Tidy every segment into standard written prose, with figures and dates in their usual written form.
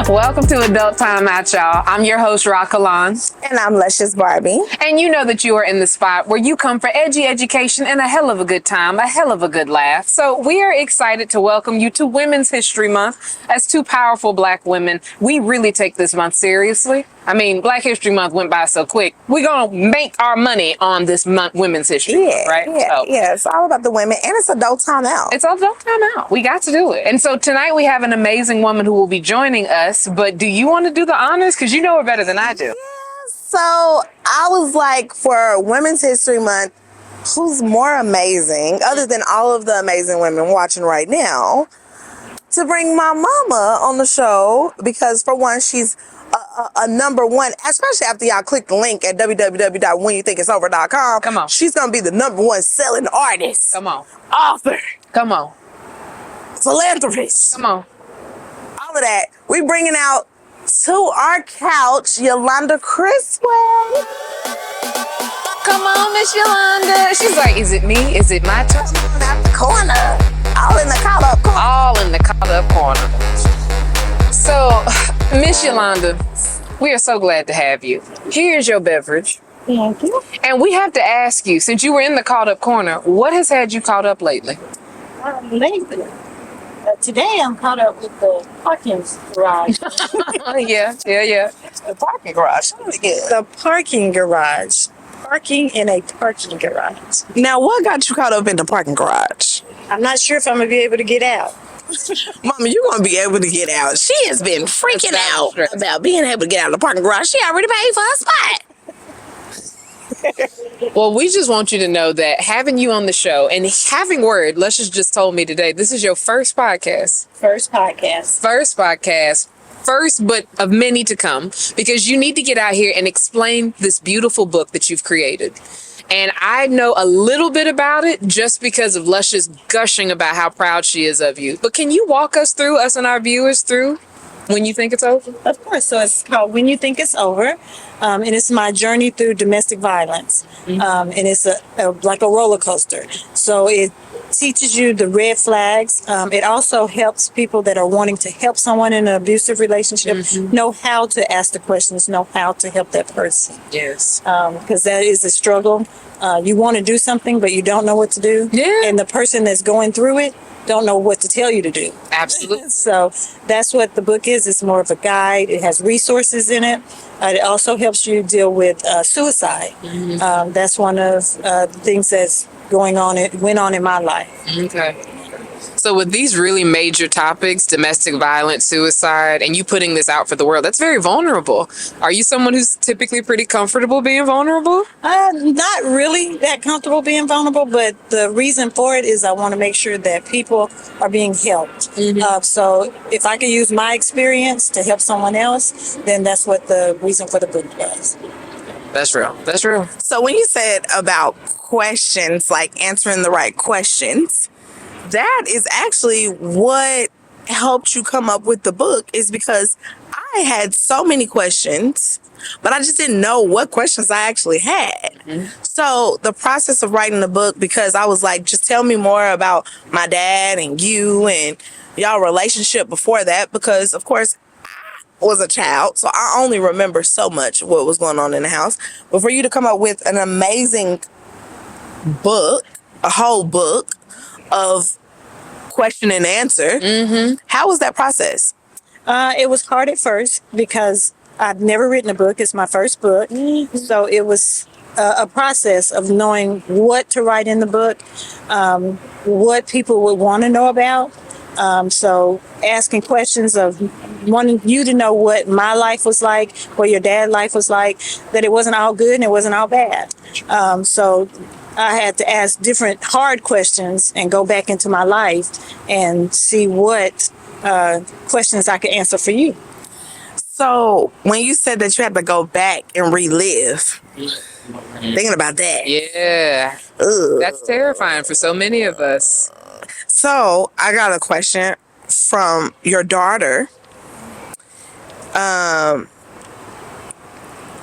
Welcome to Adult Time Out, y'all. I'm your host, Rahkalon. And I'm Luscious Barbie. And you know that you are in the spot where you come for edgy education and a hell of a good time, a hell of a good laugh. So we are excited to welcome you to Women's History Month. As two powerful Black women, we really take this month seriously. I mean, Black History Month went by so quick. We're going to make our money on this month, Women's History Month, right? Yeah, it's all about the women, and it's Adult Time Out. It's Adult Time Out. We got to do it. And so tonight we have an amazing woman who will be joining us. But do you want to do the honors? Because you know her better than I do. Yeah, so I was like, for Women's History Month, who's more amazing, other than all of the amazing women watching right now, to bring my mama on the show, because for one, she's a number one, especially after y'all click the link at www.whenyouthinkitsover.com. Come on. She's going to be the number one selling artist. Come on. Author. Come on. Philanthropist. Come on. All of that. We bringing out to our couch, Yolanda Criswell. Come on, Miss Yolanda. She's like, is it me? Is it my turn? Out the corner. All in the caught-up corner. All in the caught-up corner. So, Miss Yolanda, we are so glad to have you. Here's your beverage. Thank you. And we have to ask you, since you were in the caught-up corner, what has had you caught up lately? Lately, today I'm caught up with the parking garage. Yeah. The parking garage. The parking garage. Parking in a parking garage. Now, what got you caught up in the parking garage? I'm not sure if I'm going to be able to get out. Mama, you're going to be able to get out. She has been freaking out about being able to get out of the parking garage. She already paid for her spot. Well, we just want you to know that having you on the show and having word, Luscious just told me today, this is your first podcast. First podcast. First, but of many to come, because you need to get out here and explain this beautiful book that you've created. And I know a little bit about it just because of Luscious gushing about how proud she is of you. But can you walk us and our viewers through When You Think It's Over? Of course. So it's called When You Think It's Over. And it's my journey through domestic violence. And it's like a roller coaster. So it teaches you the red flags. It also helps people that are wanting to help someone in an abusive relationship know how to ask the questions, know how to help that person. Yes. Because that is a struggle. You want to do something, but you don't know what to do. Yeah. And the person that's going through it don't know what to tell you to do. Absolutely. So that's what the book is. It's more of a guide. It has resources in it. It also helps you deal with suicide. That's one of the things that's went on in my life. Okay. So with these really major topics, domestic violence, suicide, and you putting this out for the world, that's very vulnerable. Are you someone who's typically pretty comfortable being vulnerable? Not really that comfortable being vulnerable, but the reason for it is I want to make sure that people are being helped. So if I can use my experience to help someone else, then that's what the reason for the book was. That's real. That's real. So when you said about questions, like answering the right questions, that is actually what helped you come up with the book, is because I had so many questions, but I just didn't know what questions I actually had. So the process of writing the book, because I was like, just tell me more about my dad and you and y'all relationship before that, because of course I was a child, so I only remember so much what was going on in the house. But for you to come up with an amazing book, a whole book of question and answer, how was that process? It was hard at first because I've never written a book. It's my first book. So it was a process of knowing what to write in the book, what people would want to know about. So asking questions of wanting you to know what my life was like, what your dad's life was like, that it wasn't all good and it wasn't all bad. So I had to ask different hard questions and go back into my life and see what questions I could answer for you. So when you said that you had to go back and relive, thinking about that. Yeah. Ugh. That's terrifying for so many of us. So I got a question from your daughter.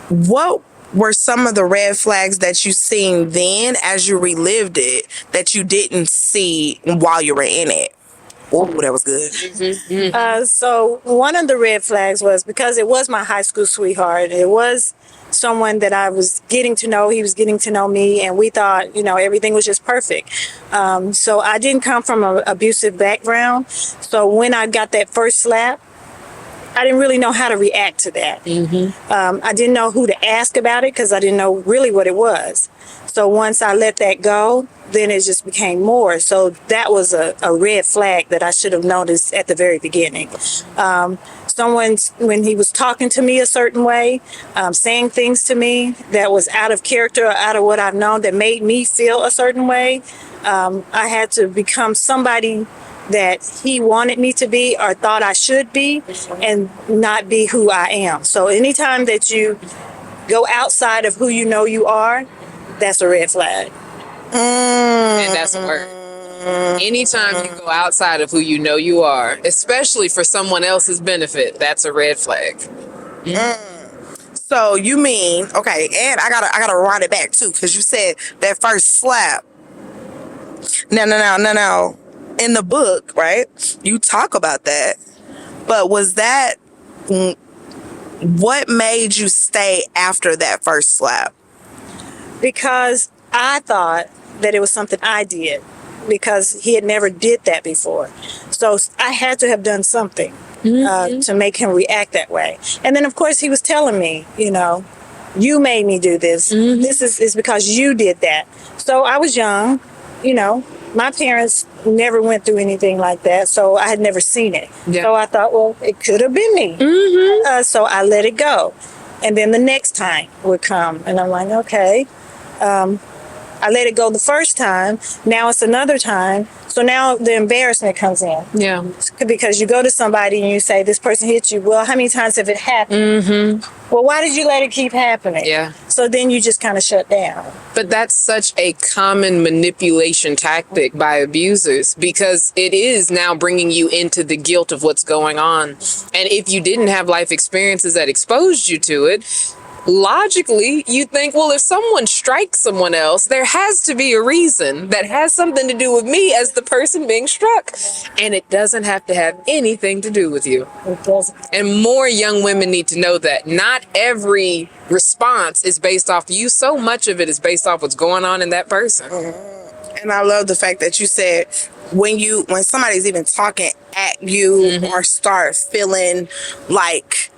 What were some of the red flags that you seen then as you relived it that you didn't see while you were in it? Oh, that was good. So one of the red flags was because it was my high school sweetheart. It was someone that I was getting to know. He was getting to know me, and we thought, everything was just perfect. So I didn't come from an abusive background. So when I got that first slap, I didn't really know how to react to that. I didn't know who to ask about it because I didn't know really what it was. So once I let that go, then it just became more. So that was a red flag that I should have noticed at the very beginning. When he was talking to me a certain way, saying things to me that was out of character or out of what I've known that made me feel a certain way, I had to become somebody that he wanted me to be or thought I should be and not be who I am. So anytime that you go outside of who you know you are, that's a red flag. And that's a word. Anytime you go outside of who you know you are, especially for someone else's benefit, that's a red flag. So you mean, okay, and I gotta run it back too, because you said that first slap. No. In the book, right? You talk about that. But was that what made you stay after that first slap? Because I thought that it was something I did because he had never did that before. So I had to have done something to make him react that way. And then, of course, he was telling me, you made me do this. This is because you did that. So I was young, my parents never went through anything like that, so I had never seen it. Yeah. So I thought, well, it could have been me. So I let it go. And then the next time would come, and I'm like, okay. I let it go the first time. Now it's another time. So now the embarrassment comes in. Yeah. Because you go to somebody and you say, this person hit you. Well, how many times have it happened? Well, why did you let it keep happening? Yeah. So then you just kind of shut down. But that's such a common manipulation tactic by abusers because it is now bringing you into the guilt of what's going on. And if you didn't have life experiences that exposed you to it, logically, you think, well, if someone strikes someone else, there has to be a reason that has something to do with me as the person being struck. And it doesn't have to have anything to do with you. It doesn't. And more young women need to know that not every response is based off you. So much of it is based off what's going on in that person. And I love the fact that you said when somebody's even talking at you or start feeling like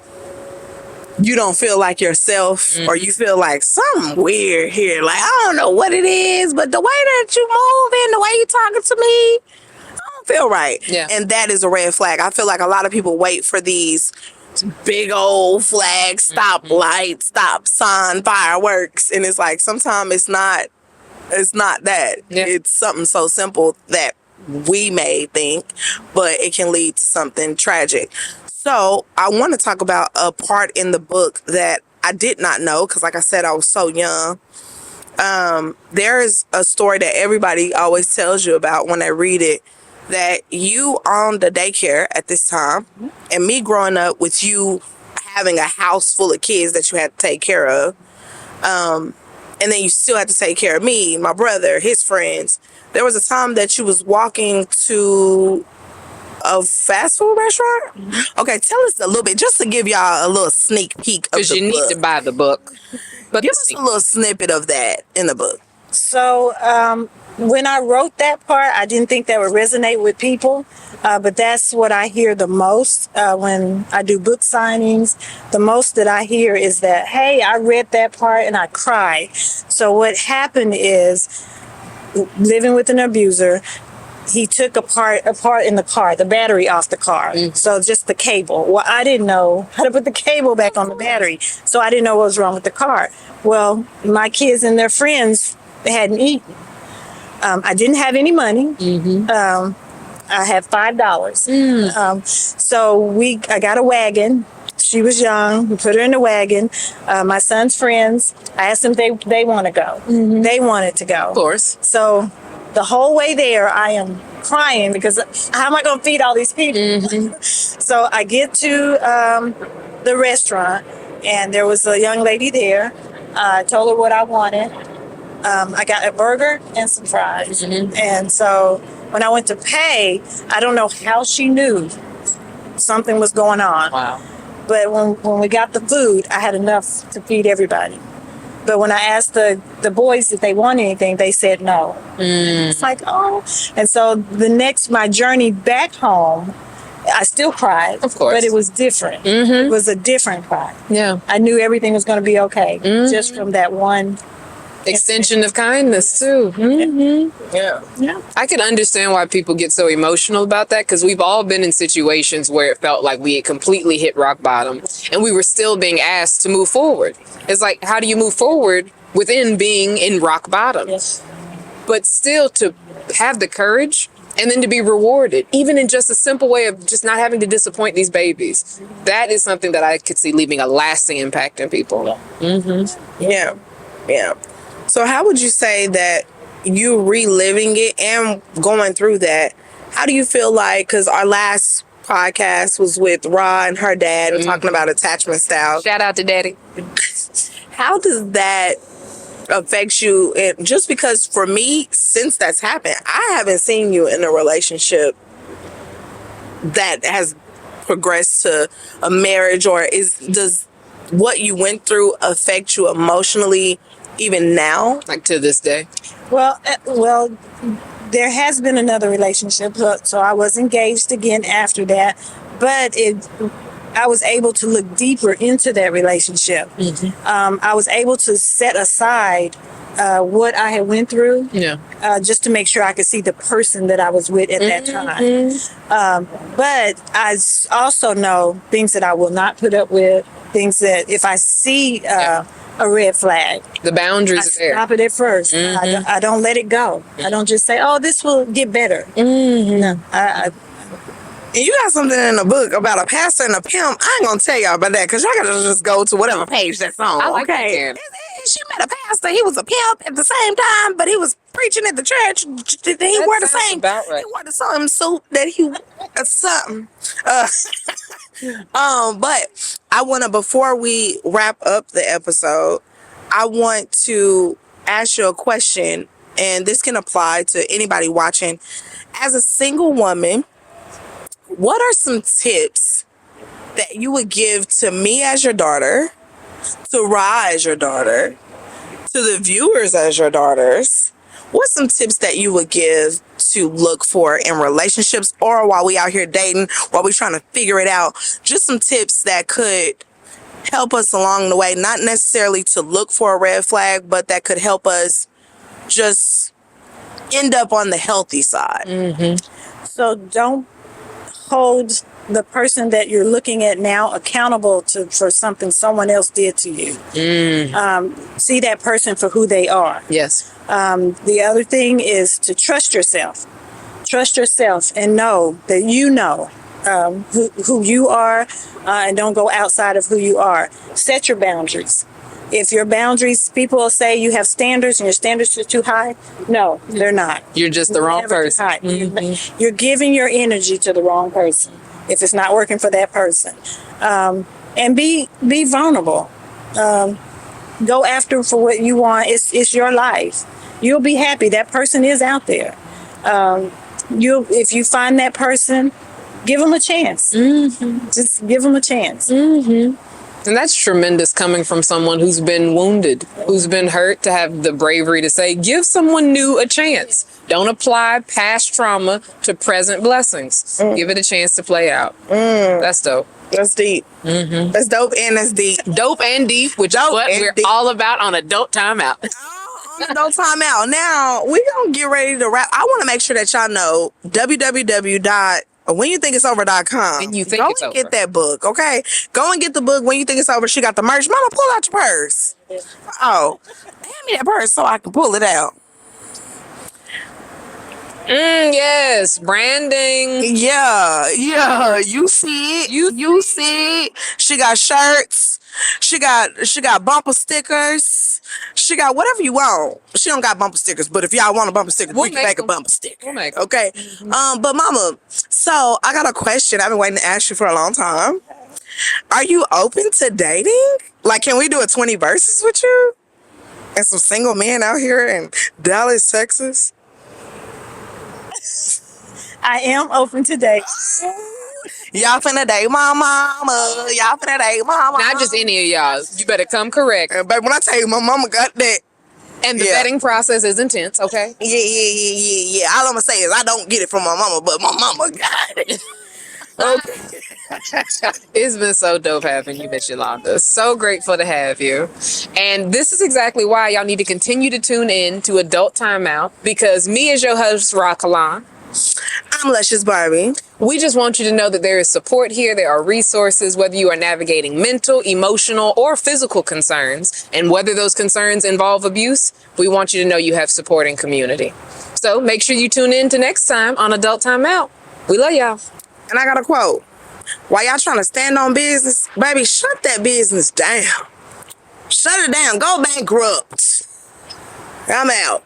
you don't feel like yourself or you feel like something weird here. Like, I don't know what it is, but the way that you move and the way you talking to me, I don't feel right. Yeah. And that is a red flag. I feel like a lot of people wait for these big old flags, stop lights, stop sign, fireworks. And it's like, sometimes it's not that. Yeah. It's something so simple that we may think, but it can lead to something tragic. So I want to talk about a part in the book that I did not know because, like I said, I was so young. There is a story that everybody always tells you about when they read it, that you owned the daycare at this time, and me growing up with you having a house full of kids that you had to take care of, and then you still had to take care of me, my brother, his friends. There was a time that you was walking to a fast food restaurant? Okay, tell us a little bit, just to give y'all a little sneak peek of the book. Because you need to buy the book. But give us a little snippet of that in the book. So when I wrote that part, I didn't think that would resonate with people, but that's what I hear the most when I do book signings. The most that I hear is that, hey, I read that part and I cried. So what happened is, living with an abuser, he took a part in the car, the battery off the car. So just the cable. Well, I didn't know how to put the cable back on the battery. So I didn't know what was wrong with the car. Well, my kids and their friends hadn't eaten. I didn't have any money. I had $5. So I got a wagon. She was young. We put her in the wagon. My son's friends, I asked them if they want to go. They wanted to go. Of course. So the whole way there, I am crying because how am I going to feed all these people? So I get to the restaurant, and there was a young lady there. I told her what I wanted. I got a burger and some fries. And so when I went to pay, I don't know how she knew something was going on. Wow. But when we got the food, I had enough to feed everybody. But when I asked the boys if they wanted anything, they said no. It's like, oh. And so my journey back home, I still cried. Of course. But it was different. It was a different cry. Yeah. I knew everything was going to be okay just from that one Extension of kindness too. Yeah. I can understand why people get so emotional about that, because we've all been in situations where it felt like we had completely hit rock bottom and we were still being asked to move forward. It's like, how do you move forward within being in rock bottom? Yes. But still to have the courage and then to be rewarded, even in just a simple way of just not having to disappoint these babies. That is something that I could see leaving a lasting impact in people. Yeah. So how would you say that you reliving it and going through that, how do you feel like, because our last podcast was with Ra and her dad and talking about attachment styles. Shout out to Daddy. How does that affect you? And just because for me, since that's happened, I haven't seen you in a relationship that has progressed to a marriage, or does what you went through affect you emotionally even now? Like to this day. Well, there has been another relationship, so I was engaged again after that, but I was able to look deeper into that relationship. I was able to set aside what I had went through, just to make sure I could see the person that I was with at that time. But I also know things that I will not put up with, things that if I see a red flag, the boundaries are there. Stop it at first. I don't let it go. I don't just say, "Oh, this will get better." No, And you got something in the book about a pastor and a pimp. I ain't gonna tell y'all about that because y'all gotta just go to whatever page that's on. I like okay. that. She met a pastor. He was a pimp at the same time, but he was preaching at the church. He wore the same. About right. He wore the same suit that he something. But I want to, before we wrap up the episode, I want to ask you a question, and this can apply to anybody watching. As a single woman, what are some tips that you would give to me as your daughter, to Ra as your daughter, to the viewers as your daughters? What's some tips that you would give to look for in relationships, or while we out here dating, while we trying to figure it out? Just some tips that could help us along the way, not necessarily to look for a red flag, but that could help us just end up on the healthy side. so don't hold the person that you're looking at now accountable for something someone else did to you. See that person for who they are. Yes. The other thing is to trust yourself. Trust yourself and know that you know who you are, and don't go outside of who you are. Set your boundaries. If your boundaries, people will say you have standards and your standards are too high. No, they're not. You're just the wrong Never too person. high. You're giving your energy to the wrong person if it's not working for that person. And be vulnerable. Go after for what you want. It's your life. You'll be happy. That person is out there. If you find that person, give them a chance. Just give them a chance. And that's tremendous coming from someone who's been wounded, who's been hurt, to have the bravery to say, give someone new a chance. Don't apply past trauma to present blessings. Give it a chance to play out. That's dope. That's deep. That's dope and that's deep. Dope and deep, which is what we're all about on Adult Timeout. No time out. Now, we're going to get ready to wrap. I want to make sure that y'all know www.whenyouthink.its over.com. When you think Go it's and over. get that book, okay? Go and get the book. When you think it's over, she got the merch. Mama, pull out your purse. Oh, hand me that purse so I can pull it out. Yes, branding. Yeah, you see it. You see it. She got shirts. She got bumper stickers. She got whatever you want. She don't got bumper stickers, but if y'all want a bumper sticker, We'll we can make make a them. bumper sticker. We'll make 'em. Okay. But mama, so I got a question. I've been waiting to ask you for a long time. Are you open to dating? Like, can we do a 20 verses with you? And some single men out here in Dallas, Texas? I am open to date. Y'all finna date my mama. Y'all finna date my mama. Not just any of y'all. You better come correct. But when I tell you my mama got that, And the Yeah. vetting process is intense, okay? yeah. All I'm gonna say is I don't get it from my mama, but my mama got it. Okay. It's been so dope having you, Miss Yolanda. So grateful to have you. And this is exactly why y'all need to continue to tune in to Adult Timeout, because me as your host, Rahkalon, I'm Luscious Barbie. we just want you to know that there is support here. There are resources, whether you are navigating mental, emotional, or physical concerns. And whether those concerns involve abuse, we want you to know you have support and community. So make sure you tune in to next time on Adult Timeout. We love y'all. And I got a quote. While y'all trying to stand on business, baby, shut that business down. Shut it down. Go bankrupt. I'm out.